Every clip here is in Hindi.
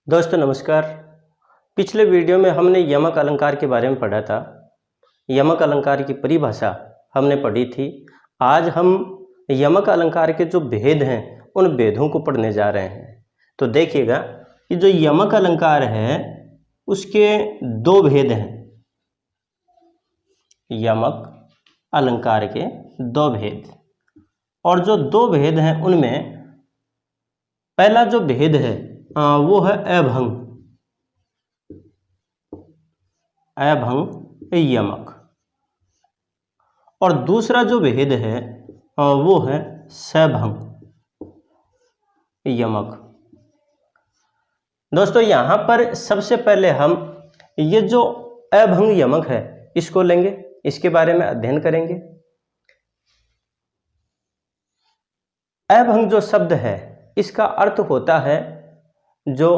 दोस्तों नमस्कार। पिछले वीडियो में हमने यमक अलंकार के बारे में पढ़ा था। यमक अलंकार की परिभाषा हमने पढ़ी थी। आज हम यमक अलंकार के जो भेद हैं उन भेदों को पढ़ने जा रहे हैं। तो देखिएगा कि जो यमक अलंकार है उसके दो भेद हैं। यमक अलंकार के दो भेद, और जो दो भेद हैं उनमें पहला जो भेद है वो है अभंग यमक, और दूसरा जो भेद है वो है सभंग यमक। दोस्तों यहाँ पर सबसे पहले हम ये जो अभंग यमक है इसको लेंगे, इसके बारे में अध्ययन करेंगे। अभंग जो शब्द है इसका अर्थ होता है जो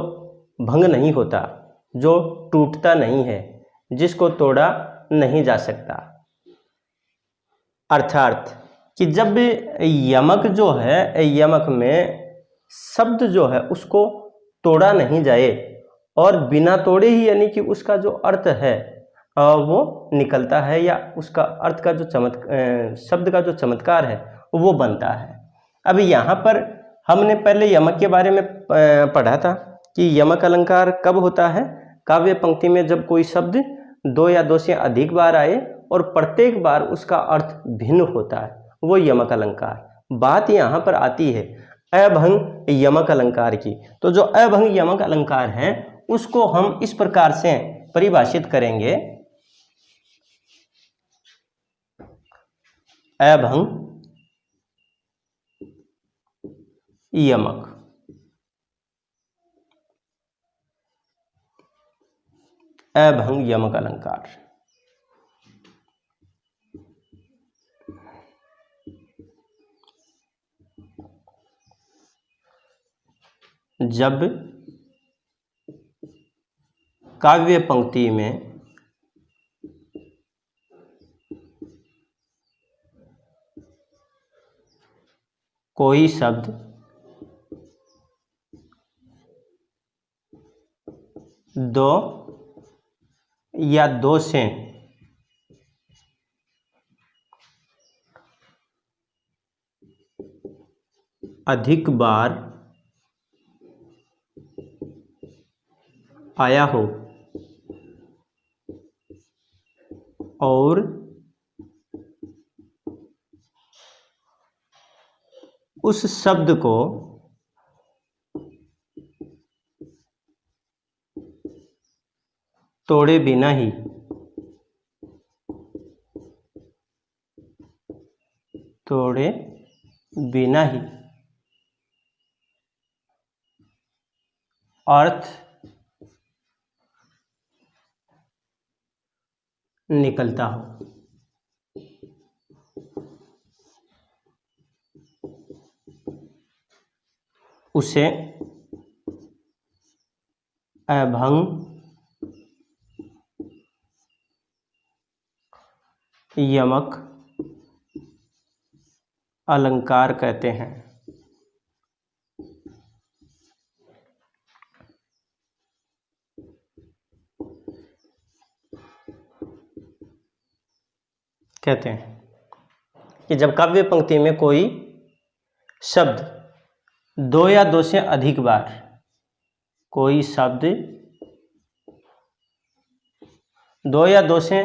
भंग नहीं होता, जो टूटता नहीं है, जिसको तोड़ा नहीं जा सकता। अर्थात कि जब यमक जो है, यमक में शब्द जो है उसको तोड़ा नहीं जाए और बिना तोड़े ही यानी कि उसका जो अर्थ है वो निकलता है, या उसका अर्थ का जो शब्द का जो चमत्कार है वो बनता है। अभी यहाँ पर हमने पहले यमक के बारे में पढ़ा था कि यमक अलंकार कब होता है। काव्य पंक्ति में जब कोई शब्द दो या दो से अधिक बार आए और प्रत्येक बार उसका अर्थ भिन्न होता है, वो यमक अलंकार। बात यहाँ पर आती है अभंग यमक अलंकार की। तो जो अभंग यमक अलंकार है उसको हम इस प्रकार से परिभाषित करेंगे। अभंग यमक, अभंग यमक अलंकार। जब काव्य पंक्ति में कोई शब्द दो या दो से अधिक बार आया हो और उस शब्द को तोड़े बिना ही अर्थ निकलता हो, उसे अभंग यमक अलंकार कहते हैं। कहते हैं कि जब काव्य पंक्ति में कोई शब्द दो या दो से अधिक बार, कोई शब्द दो या दो से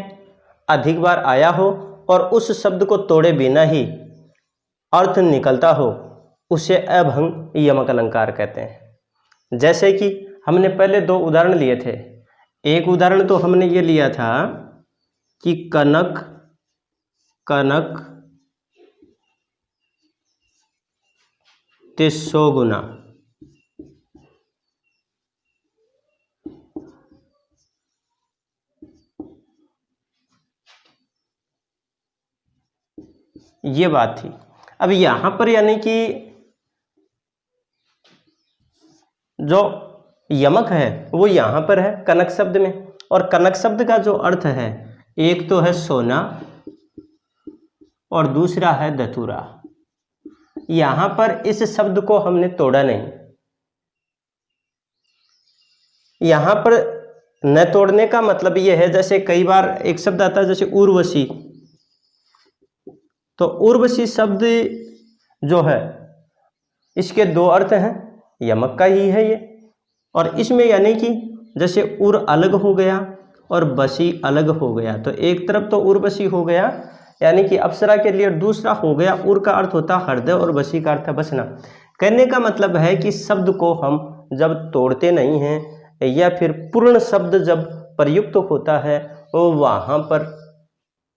अधिक बार आया हो और उस शब्द को तोड़े बिना ही अर्थ निकलता हो, उसे अभंग यमक अलंकार कहते हैं। जैसे कि हमने पहले दो उदाहरण लिए थे। एक उदाहरण तो हमने ये लिया था कि कनक कनक ते 100 गुना। ये बात थी। अब यहाँ पर यानी कि जो यमक है वो यहाँ पर है कनक शब्द में, और कनक शब्द का जो अर्थ है एक तो है सोना और दूसरा है धतूरा। यहाँ पर इस शब्द को हमने तोड़ा नहीं, यहाँ पर न तोड़ने का मतलब ये है, जैसे कई बार एक शब्द आता है जैसे उर्वशी, तो उर्वशी शब्द जो है इसके दो अर्थ हैं, यमक का ही है ये, और इसमें यानी कि जैसे उर अलग हो गया और बसी अलग हो गया, तो एक तरफ तो उर्वशी हो गया यानी कि अप्सरा के लिए, दूसरा हो गया उर का अर्थ होता है हृदय और बसी का अर्थ है बसना। कहने का मतलब है कि शब्द को हम जब तोड़ते नहीं हैं या फिर पूर्ण शब्द जब प्रयुक्त होता है तो वहाँ पर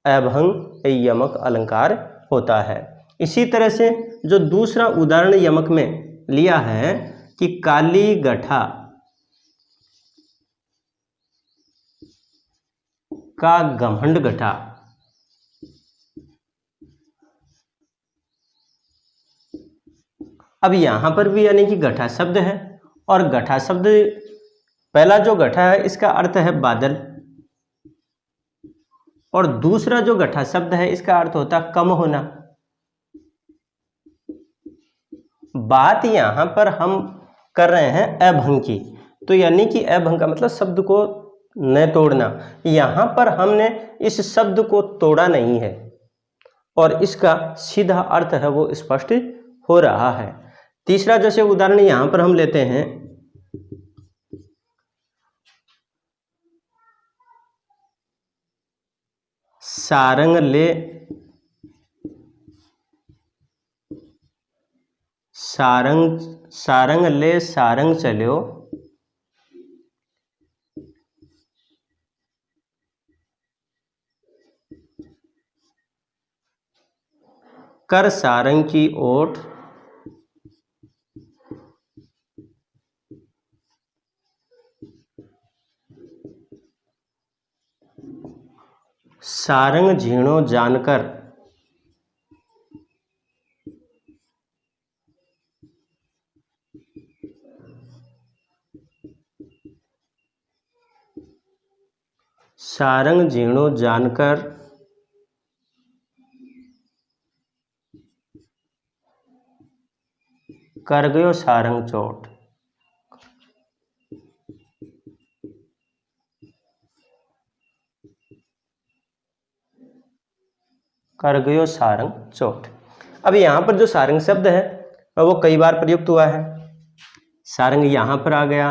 अभंग यमक अलंकार होता है। इसी तरह से जो दूसरा उदाहरण यमक में लिया है कि काली गठा का घमंड गठा, अब यहां पर भी यानी कि गठा शब्द है, और गठा शब्द पहला जो गठा है इसका अर्थ है बादल, और दूसरा जो गठा शब्द है इसका अर्थ होता है कम होना। बात यहां पर हम कर रहे हैं अभंग की, तो यानी कि अभंग का मतलब शब्द को न तोड़ना। यहां पर हमने इस शब्द को तोड़ा नहीं है और इसका सीधा अर्थ है वो स्पष्ट हो रहा है। तीसरा जैसे उदाहरण यहां पर हम लेते हैं, सारंग ले सारंग ले सारंग चल्यो, कर सारंग की ओट, सारंग झीणो जानकर, सारंग झीणो जानकर कर गयो सारंग चोट, कर गयो सारंग चोट। अब यहाँ पर जो सारंग शब्द है वो कई बार प्रयुक्त हुआ है। सारंग यहाँ पर आ गया,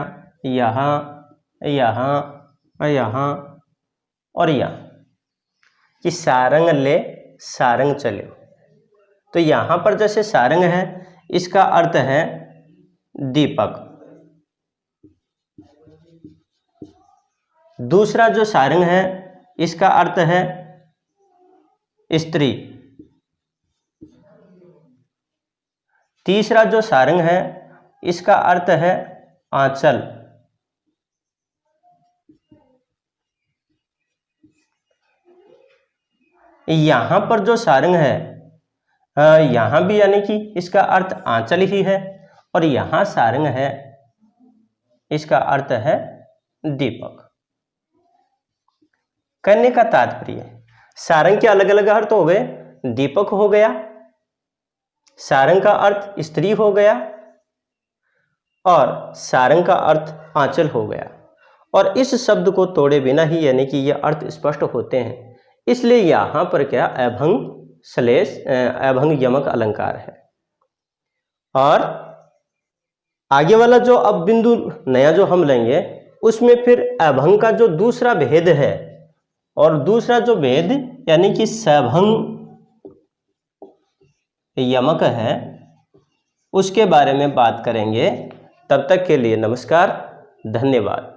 यहाँ, यहाँ, यहाँ और यहाँ, कि सारंग ले सारंग चले, तो यहाँ पर जैसे सारंग है इसका अर्थ है दीपक। दूसरा जो सारंग है इसका अर्थ है स्त्री। तीसरा जो सारंग है इसका अर्थ है आंचल। यहां पर जो सारंग है यहां भी यानी कि इसका अर्थ आंचल ही है, और यहां सारंग है इसका अर्थ है दीपक। कहने का तात्पर्य, सारंग के अलग अलग अर्थ हो गए, दीपक हो गया, सारंग का अर्थ स्त्री हो गया, और सारंग का अर्थ आंचल हो गया, और इस शब्द को तोड़े बिना ही यानी कि ये अर्थ स्पष्ट होते हैं। इसलिए यहां पर क्या अभंग यमक अलंकार है। और आगे वाला जो अब बिंदु नया जो हम लेंगे उसमें फिर अभंग का जो दूसरा भेद है, और दूसरा जो भेद यानी कि सभंग यमक है उसके बारे में बात करेंगे। तब तक के लिए नमस्कार, धन्यवाद।